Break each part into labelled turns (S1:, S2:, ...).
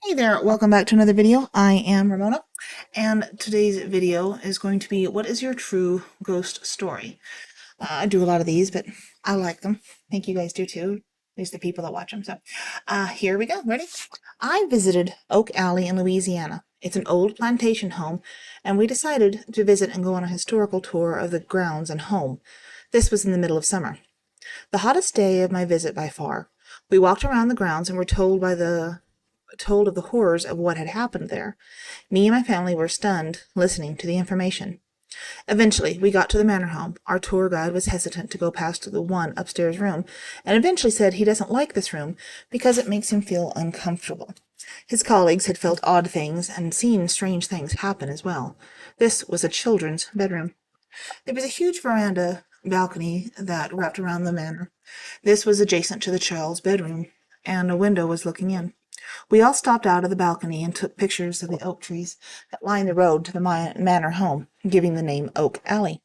S1: Hey there, welcome back to another video. I am Ramona, and today's video is going to be, what is your true ghost story? I do a lot of these, but I like them. I think you guys do too. At least the people that watch them. So here we go. Ready? I visited Oak Alley in Louisiana. It's an old plantation home, and we decided to visit and go on a historical tour of the grounds and home. This was in the middle of summer. The hottest day of my visit by far. We walked around the grounds and were told of the horrors of what had happened there. Me and my family were stunned, listening to the information. Eventually, we got to the manor home. Our tour guide was hesitant to go past the one upstairs room, and eventually said he doesn't like this room because it makes him feel uncomfortable. His colleagues had felt odd things and seen strange things happen as well. This was a children's bedroom. There was a huge veranda balcony that wrapped around the manor. This was adjacent to the child's bedroom, and a window was looking in. We all stopped out of the balcony and took pictures of the oak trees that lined the road to the manor home, giving the name Oak Alley.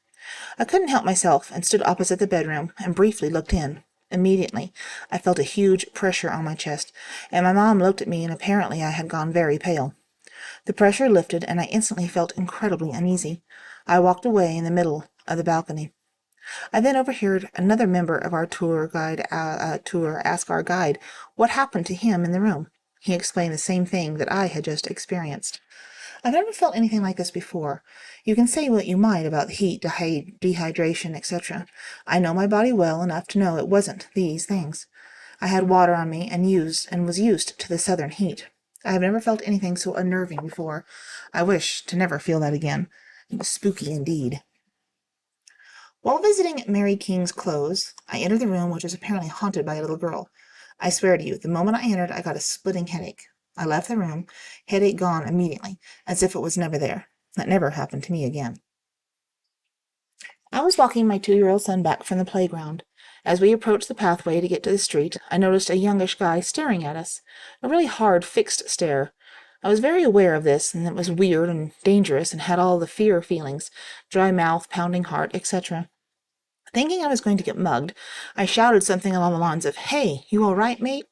S1: I couldn't help myself and stood opposite the bedroom and briefly looked in. Immediately, I felt a huge pressure on my chest, and my mom looked at me, and apparently I had gone very pale. The pressure lifted, and I instantly felt incredibly uneasy. I walked away in the middle of the balcony. I then overheard another member of our tour ask our guide what happened to him in the room. He explained the same thing that I had just experienced. I've never felt anything like this before. You can say what you might about the heat, dehydration, etc. I know my body well enough to know it wasn't these things. I had water on me and was used to the southern heat. I have never felt anything so unnerving before. I wish to never feel that again. It was spooky indeed. While visiting Mary King's Close, I entered the room, which was apparently haunted by a little girl. I swear to you, the moment I entered, I got a splitting headache. I left the room, headache gone immediately, as if it was never there. That never happened to me again. I was walking my 2-year-old son back from the playground. As we approached the pathway to get to the street, I noticed a youngish guy staring at us, a really hard, fixed stare. I was very aware of this, and it was weird and dangerous, and had all the fear feelings, dry mouth, pounding heart, etc. Thinking I was going to get mugged, I shouted something along the lines of, "Hey, you all right, mate?"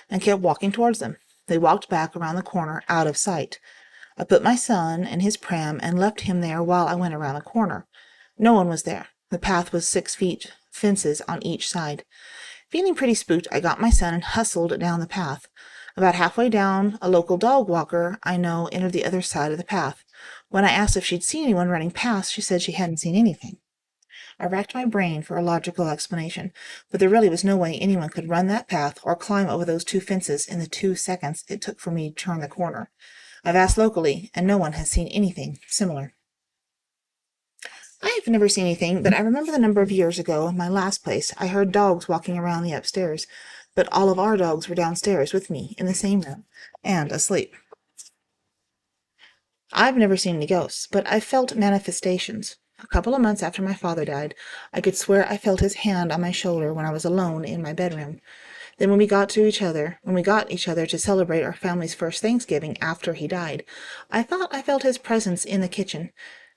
S1: and kept walking towards them. They walked back around the corner, out of sight. I put my son in his pram and left him there while I went around the corner. No one was there. The path was 6 feet, fences on each side. Feeling pretty spooked, I got my son and hustled down the path. About halfway down, a local dog walker I know entered the other side of the path. When I asked if she'd seen anyone running past, she said she hadn't seen anything. I racked my brain for a logical explanation, but there really was no way anyone could run that path or climb over those 2 fences in the 2 seconds it took for me to turn the corner. I've asked locally, and no one has seen anything similar. I have never seen anything, but I remember the number of years ago, in my last place, I heard dogs walking around the upstairs, but all of our dogs were downstairs with me in the same room, and asleep. I've never seen any ghosts, but I've felt manifestations. A couple of months after my father died, I could swear I felt his hand on my shoulder when I was alone in my bedroom. Then when we got each other to celebrate our family's first Thanksgiving after he died, I thought I felt his presence in the kitchen.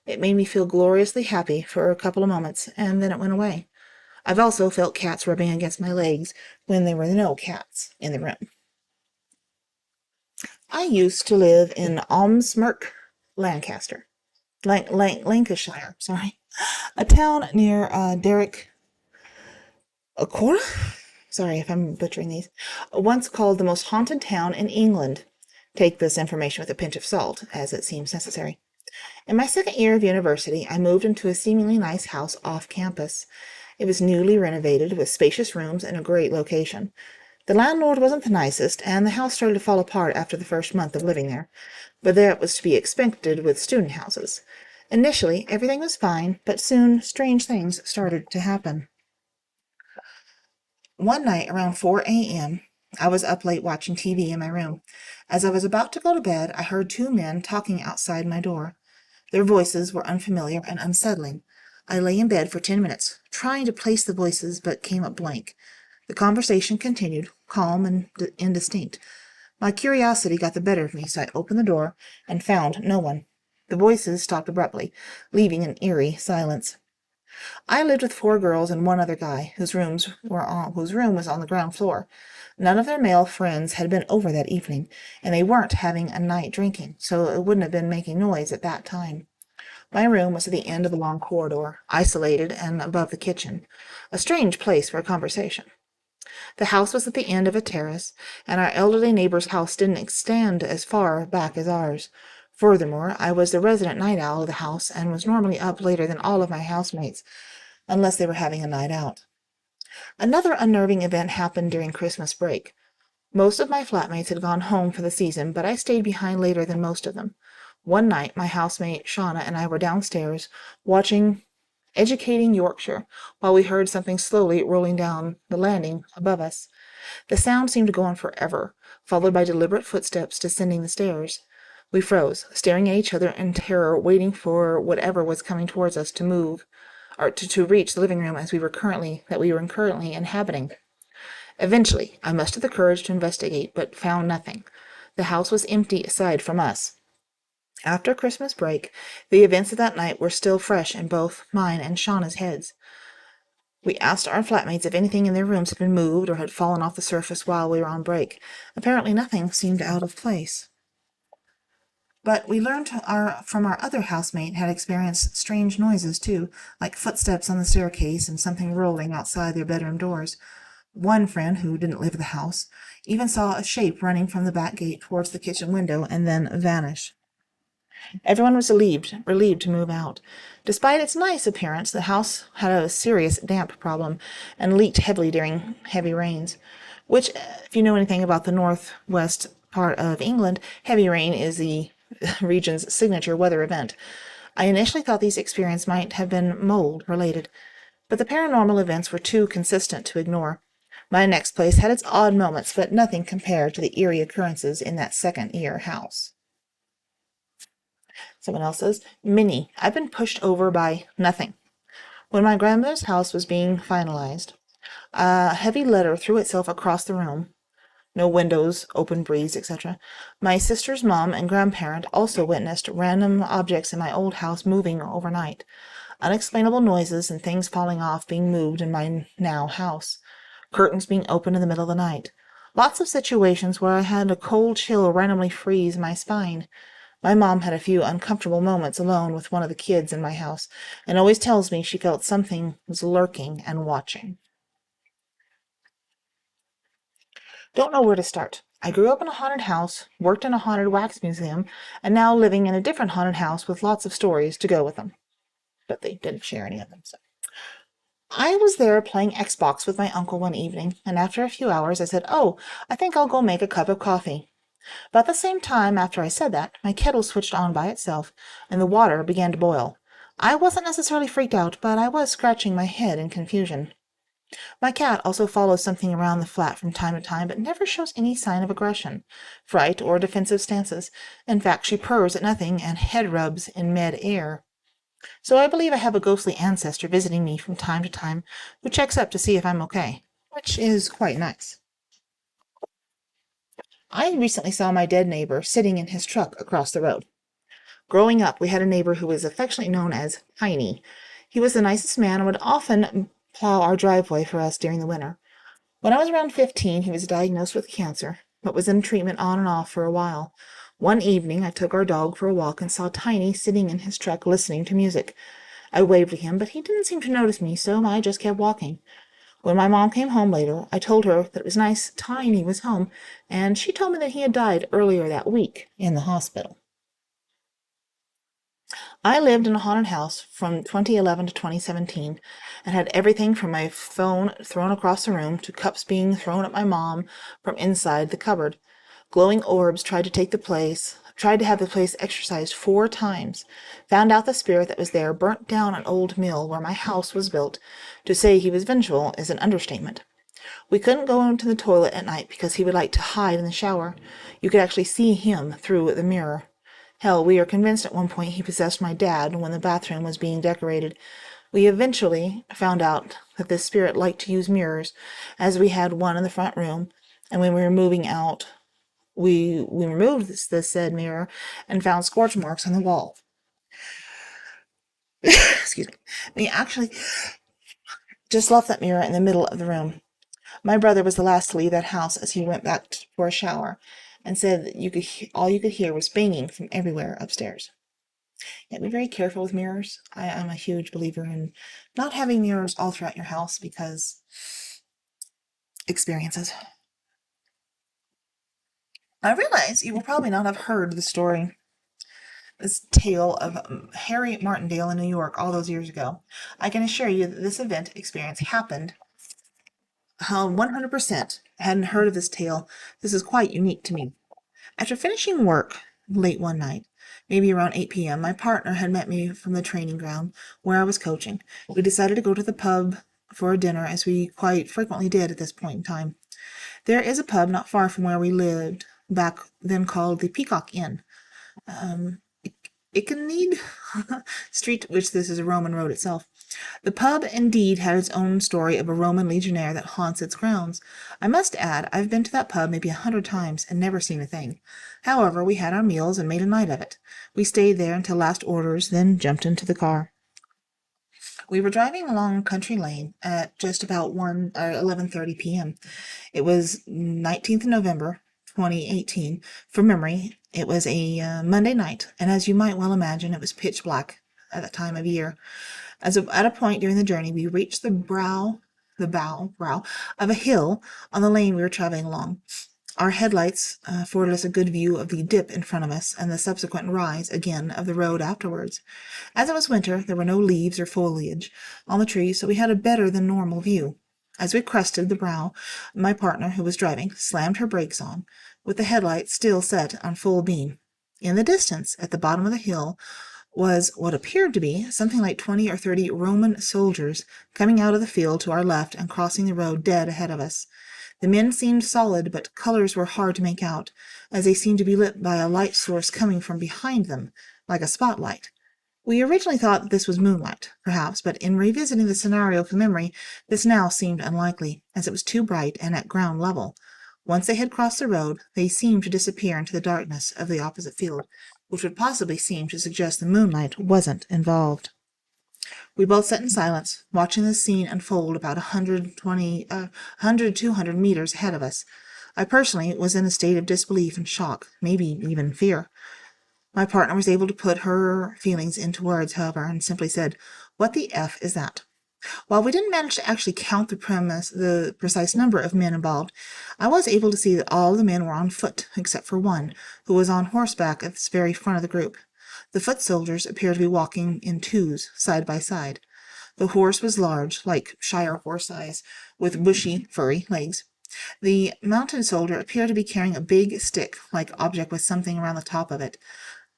S1: It made me feel gloriously happy for a couple of moments, and then it went away. I've also felt cats rubbing against my legs when there were no cats in the room. I used to live in Almsmerk, Lancashire, a town near Derek Acora? Sorry if I'm butchering these. Once called the most haunted town in England. Take this information with a pinch of salt, as it seems necessary. In my second year of university, I moved into a seemingly nice house off campus. It was newly renovated, with spacious rooms and a great location. The landlord wasn't the nicest, and the house started to fall apart after the first month of living there. But that was to be expected with student houses. Initially, everything was fine, but soon strange things started to happen. One night around 4 a.m., I was up late watching TV in my room. As I was about to go to bed, I heard 2 men talking outside my door. Their voices were unfamiliar and unsettling. I lay in bed for 10 minutes, trying to place the voices, but came up blank. The conversation continued, calm and indistinct. My curiosity got the better of me, so I opened the door and found no one. The voices stopped abruptly, leaving an eerie silence. I lived with 4 girls and one other guy, whose room was on the ground floor. None of their male friends had been over that evening, and they weren't having a night drinking, so it wouldn't have been making noise at that time. My room was at the end of a long corridor, isolated and above the kitchen, a strange place for a conversation. The house was at the end of a terrace, and our elderly neighbor's house didn't extend as far back as ours. Furthermore, I was the resident night owl of the house and was normally up later than all of my housemates, unless they were having a night out. Another unnerving event happened during Christmas break. Most of my flatmates had gone home for the season, but I stayed behind later than most of them. One night, my housemate Shauna and I were downstairs watching Educating Yorkshire while we heard something slowly rolling down the landing above us. The sound seemed to go on forever, followed by deliberate footsteps descending the stairs. We froze, staring at each other in terror, waiting for whatever was coming towards us to move, or to reach the living room that we were currently inhabiting. Eventually, I mustered the courage to investigate, but found nothing. The house was empty aside from us. After Christmas break, the events of that night were still fresh in both mine and Shauna's heads. We asked our flatmates if anything in their rooms had been moved or had fallen off the surface while we were on break. Apparently nothing seemed out of place. But we learned from our other housemate had experienced strange noises, too, like footsteps on the staircase and something rolling outside their bedroom doors. One friend, who didn't live in the house, even saw a shape running from the back gate towards the kitchen window and then vanish. Everyone was relieved to move out. Despite its nice appearance, the house had a serious damp problem and leaked heavily during heavy rains, which, if you know anything about the northwest part of England, heavy rain is the region's signature weather event. I initially thought these experiences might have been mold-related, but the paranormal events were too consistent to ignore. My next place had its odd moments, but nothing compared to the eerie occurrences in that second-year house. Someone else says, Minnie, I've been pushed over by nothing. When my grandmother's house was being finalized, a heavy letter threw itself across the room. No windows, open breeze, etc. My sister's mom and grandparent also witnessed random objects in my old house moving overnight. Unexplainable noises and things falling off being moved in my now house. Curtains being opened in the middle of the night. Lots of situations where I had a cold chill randomly freeze my spine. My mom had a few uncomfortable moments alone with one of the kids in my house, and always tells me she felt something was lurking and watching. Don't know where to start. I grew up in a haunted house, worked in a haunted wax museum, and now living in a different haunted house with lots of stories to go with them. But they didn't share any of them, so. I was there playing Xbox with my uncle one evening, and after a few hours I said, "Oh, I think I'll go make a cup of coffee." About the same time after I said that, my kettle switched on by itself, and the water began to boil. I wasn't necessarily freaked out, but I was scratching my head in confusion. My cat also follows something around the flat from time to time, but never shows any sign of aggression, fright, or defensive stances. In fact, she purrs at nothing and head rubs in mid-air. So I believe I have a ghostly ancestor visiting me from time to time who checks up to see if I'm okay, which is quite nice. I recently saw my dead neighbor sitting in his truck across the road. Growing up, we had a neighbor who was affectionately known as Tiny. He was the nicest man and would often plow our driveway for us during the winter. When I was around 15, he was diagnosed with cancer, but was in treatment on and off for a while. One evening, I took our dog for a walk and saw Tiny sitting in his truck listening to music. I waved to him, but he didn't seem to notice me, so I just kept walking. When my mom came home later, I told her that it was nice Tiny was home, and she told me that he had died earlier that week in the hospital. I lived in a haunted house from 2011 to 2017 and had everything from my phone thrown across the room to cups being thrown at my mom from inside the cupboard. Glowing orbs tried to have the place exorcised 4 times. Found out the spirit that was there burnt down an old mill where my house was built. To say he was vengeful is an understatement. We couldn't go into the toilet at night because he would like to hide in the shower. You could actually see him through the mirror. Hell, we are convinced at one point he possessed my dad when the bathroom was being decorated. We eventually found out that this spirit liked to use mirrors, as we had one in the front room, and when we were moving out, we removed this said mirror and found scorch marks on the wall. excuse me, we actually just left that mirror in the middle of the room. My brother was the last to leave that house as he went back for a shower, and said that all you could hear was banging from everywhere upstairs. Yeah, be very careful with mirrors. I am a huge believer in not having mirrors all throughout your house because experiences. I realize you will probably not have heard the story, this tale of Harry Martindale in New York all those years ago. I can assure you that this event experience happened 100%. I hadn't heard of this tale. This is quite unique to me. After finishing work late one night, maybe around 8 p.m., my partner had met me from the training ground where I was coaching. We decided to go to the pub for a dinner, as we quite frequently did at this point in time. There is a pub not far from where we lived back then called the Peacock Inn. Iconede Street, which this is a Roman road itself. The pub indeed had its own story of a Roman legionnaire that haunts its grounds. I must add, I've been to that pub maybe 100 times and never seen a thing. However, we had our meals and made a night of it. We stayed there until last orders, then jumped into the car. We were driving along Country Lane at just about 11:30 p.m. It was 19th of November, 2018. From memory, it was a Monday night, and as you might well imagine, it was pitch black at that time of year. At a point during the journey, we reached the brow of a hill on the lane we were traveling along. Our headlights afforded us a good view of the dip in front of us and the subsequent rise again of the road afterwards. As it was winter, there were no leaves or foliage on the trees, so we had a better than normal view. As we crested the brow, my partner, who was driving, slammed her brakes on, with the headlights still set on full beam. In the distance, at the bottom of the hill, was what appeared to be something like 20 or 30 Roman soldiers coming out of the field to our left and crossing the road dead ahead of us. The men seemed solid, but colors were hard to make out, as they seemed to be lit by a light source coming from behind them, like a spotlight. We originally thought that this was moonlight, perhaps, but in revisiting the scenario from memory, this now seemed unlikely, as it was too bright and at ground level. Once they had crossed the road, they seemed to disappear into the darkness of the opposite field, which would possibly seem to suggest the moonlight wasn't involved. We both sat in silence, watching the scene unfold about 200 meters ahead of us. I personally was in a state of disbelief and shock, maybe even fear. My partner was able to put her feelings into words, however, and simply said, "What the F is that?" While we didn't manage to actually count the precise number of men involved, I was able to see that all the men were on foot, except for one, who was on horseback at the very front of the group. The foot soldiers appeared to be walking in twos, side by side. The horse was large, like Shire horse size, with bushy, furry legs. The mounted soldier appeared to be carrying a big stick-like object with something around the top of it.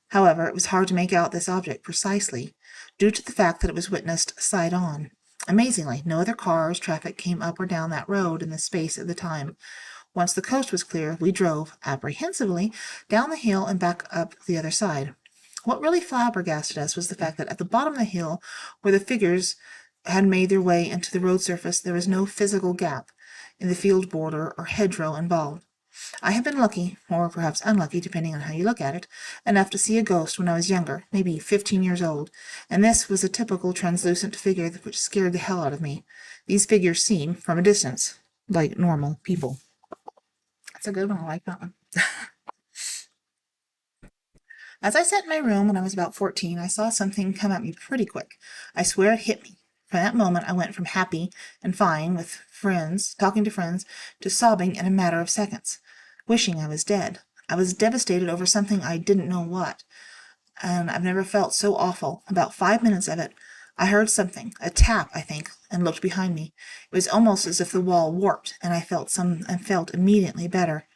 S1: However, it was hard to make out this object precisely, due to the fact that it was witnessed side-on. Amazingly, no other cars, traffic came up or down that road in the space of the time. Once the coast was clear, we drove, apprehensively, down the hill and back up the other side. What really flabbergasted us was the fact that at the bottom of the hill, where the figures had made their way into the road surface, there was no physical gap in the field border or hedgerow involved. I have been lucky, or perhaps unlucky, depending on how you look at it, enough to see a ghost when I was younger, maybe 15 years old, and this was a typical translucent figure which scared the hell out of me. These figures seem, from a distance, like normal people. That's a good one. I like that one. As I sat in my room when I was about 14, I saw something come at me pretty quick. I swear it hit me. From that moment, I went from happy and fine with friends, talking to friends, to sobbing in a matter of seconds, wishing I was dead. I was devastated over something I didn't know what, and I've never felt so awful. About 5 minutes of it, I heard something, a tap, I think, and looked behind me. It was almost as if the wall warped, and I felt immediately better.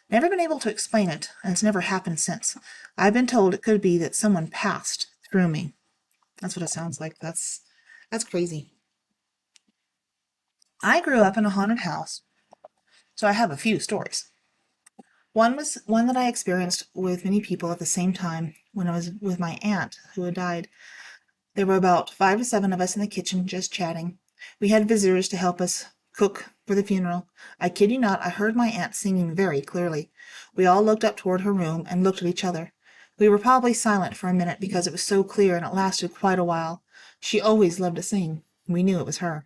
S1: Never been able to explain it, and it's never happened since. I've been told it could be that someone passed through me. That's what it sounds like. That's crazy. I grew up in a haunted house, so I have a few stories. One was one that I experienced with many people at the same time when I was with my aunt who had died. There were about 5 to 7 of us in the kitchen just chatting. We had visitors to help us cook for the funeral. I kid you not, I heard my aunt singing very clearly. We all looked up toward her room and looked at each other. We were probably silent for a minute because it was so clear, and it lasted quite a while. She always loved to sing. We knew it was her.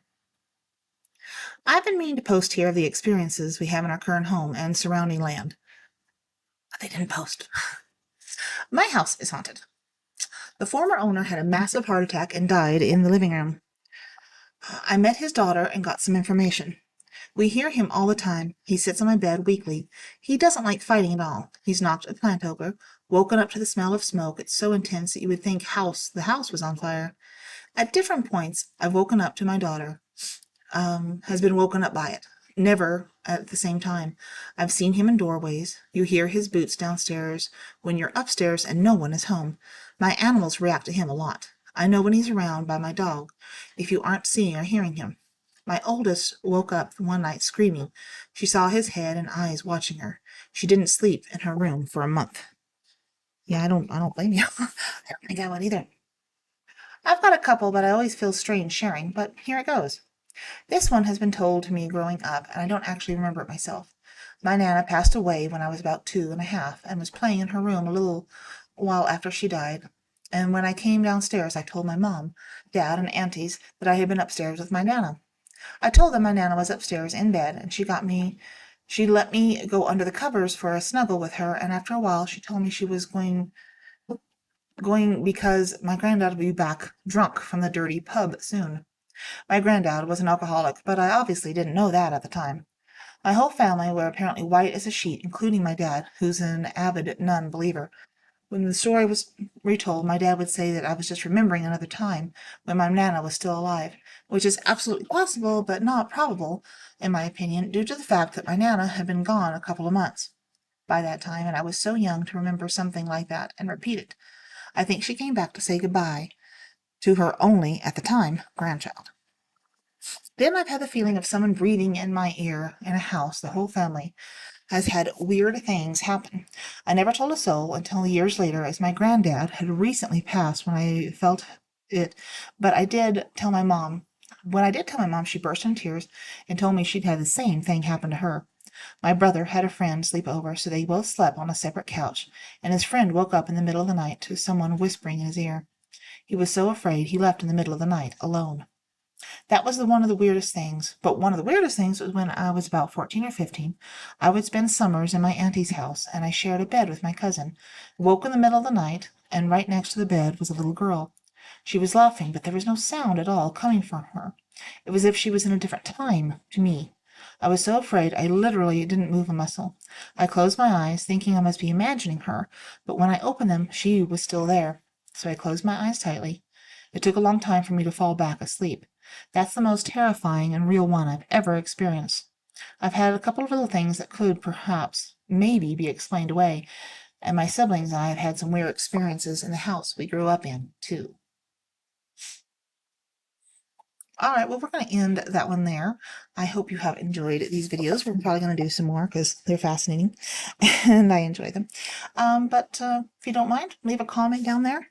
S1: I've been meaning to post here of the experiences we have in our current home and surrounding land. But they didn't post. My house is haunted. The former owner had a massive heart attack and died in the living room. I met his daughter and got some information. We hear him all the time. He sits on my bed weekly. He doesn't like fighting at all. He's knocked a plant over, woken up to the smell of smoke. It's so intense that you would think the house was on fire. At different points, I've woken up to my daughter, has been woken up by it. Never at the same time. I've seen him in doorways. You hear his boots downstairs when you're upstairs and no one is home. My animals react to him a lot. I know when he's around by my dog, if you aren't seeing or hearing him. My oldest woke up one night screaming. She saw his head and eyes watching her. She didn't sleep in her room for a month. Yeah, I don't blame you. I don't think I would either. I've got a couple, but I always feel strange sharing, but here it goes. This one has been told to me growing up, and I don't actually remember it myself. My Nana passed away when I was about 2 and a half, and was playing in her room a little while after she died. And when I came downstairs, I told my mom, Dad, and aunties that I had been upstairs with my Nana. I told them my Nana was upstairs in bed, and she let me go under the covers for a snuggle with her, and after a while she told me she was going because my granddad would be back drunk from the dirty pub soon. My granddad was an alcoholic, but I obviously didn't know that at the time. My whole family were apparently white as a sheet, including my dad, who's an avid non-believer. When the story was retold, my dad would say that I was just remembering another time when my Nana was still alive, which is absolutely possible, but not probable, in my opinion, due to the fact that my Nana had been gone a couple of months by that time, and I was so young to remember something like that and repeat it. I think she came back to say goodbye to her only, at the time, grandchild. Then I've had the feeling of someone breathing in my ear in a house. The whole family has had weird things happen. I never told a soul until years later, as my granddad had recently passed when I felt it. But I did tell my mom. When I did tell my mom, she burst into tears and told me she'd had the same thing happen to her. My brother had a friend sleep over, so they both slept on a separate couch, and his friend woke up in the middle of the night to someone whispering in his ear. He was so afraid he left in the middle of the night alone. That was one of the weirdest things. But one of the weirdest things was when I was about 14 or 15. I would spend summers in my auntie's house, and I shared a bed with my cousin. Woke in the middle of the night, and right next to the bed was a little girl. She was laughing, but there was no sound at all coming from her. It was as if she was in a different time to me. I was so afraid I literally didn't move a muscle. I closed my eyes, thinking I must be imagining her, but when I opened them, she was still there. So I closed my eyes tightly. It took a long time for me to fall back asleep. That's the most terrifying and real one I've ever experienced. I've had a couple of little things that could, perhaps, maybe be explained away, and my siblings and I have had some weird experiences in the house we grew up in, too. All right, well, we're going to end that one there. I hope you have enjoyed these videos. We're probably going to do some more because they're fascinating, and I enjoy them. But if you don't mind, leave a comment down there.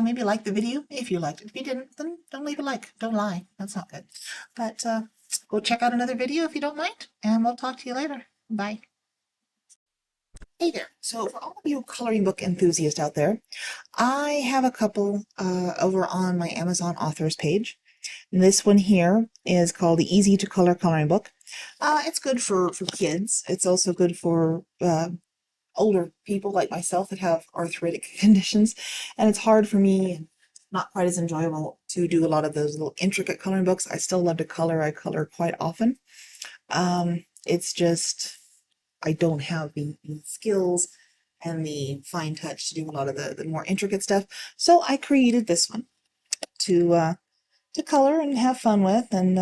S1: Maybe like the video if you liked it. If you didn't, then don't leave a like. Don't lie. That's not good. But go check out another video if you don't mind, and we'll talk to you later. Bye. Hey there. So for all of you coloring book enthusiasts out there, I have a couple over on my Amazon authors page. This one here is called the Easy to Color coloring book. It's good for kids. It's also good for older people like myself that have arthritic conditions, and it's hard for me and not quite as enjoyable to do a lot of those little intricate coloring books. I still love to color. I color quite often. It's just I don't have the skills and the fine touch to do a lot of the more intricate stuff. So I created this one to color and have fun with, and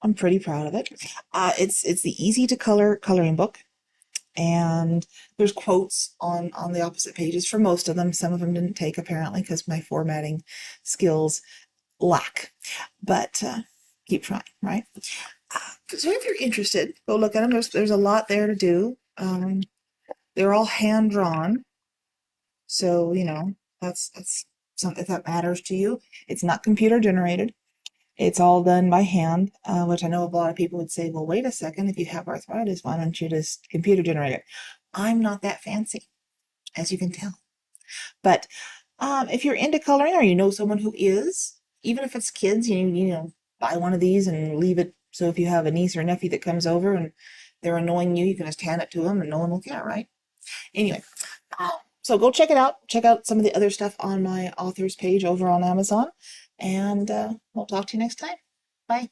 S1: I'm pretty proud of it. It's the Easy to Color coloring book. And there's quotes on the opposite pages for most of them. Some of them didn't take apparently because my formatting skills lack, but keep trying, right? So if you're interested, go look at them. There's a lot there to do. They're all hand drawn, so you know that's something if that matters to you. It's not computer generated. It's all done by hand, which I know a lot of people would say, well, wait a second, if you have arthritis, why don't you just computer generate it? I'm not that fancy, as you can tell. But If you're into coloring or you know someone who is, even if it's kids, buy one of these and leave it. So if you have a niece or nephew that comes over and they're annoying you, you can just hand it to them and no one will care, right? Anyway, uh, so go check it out. Check out some of the other stuff on my author's page over on Amazon. And we'll talk to you next time. Bye.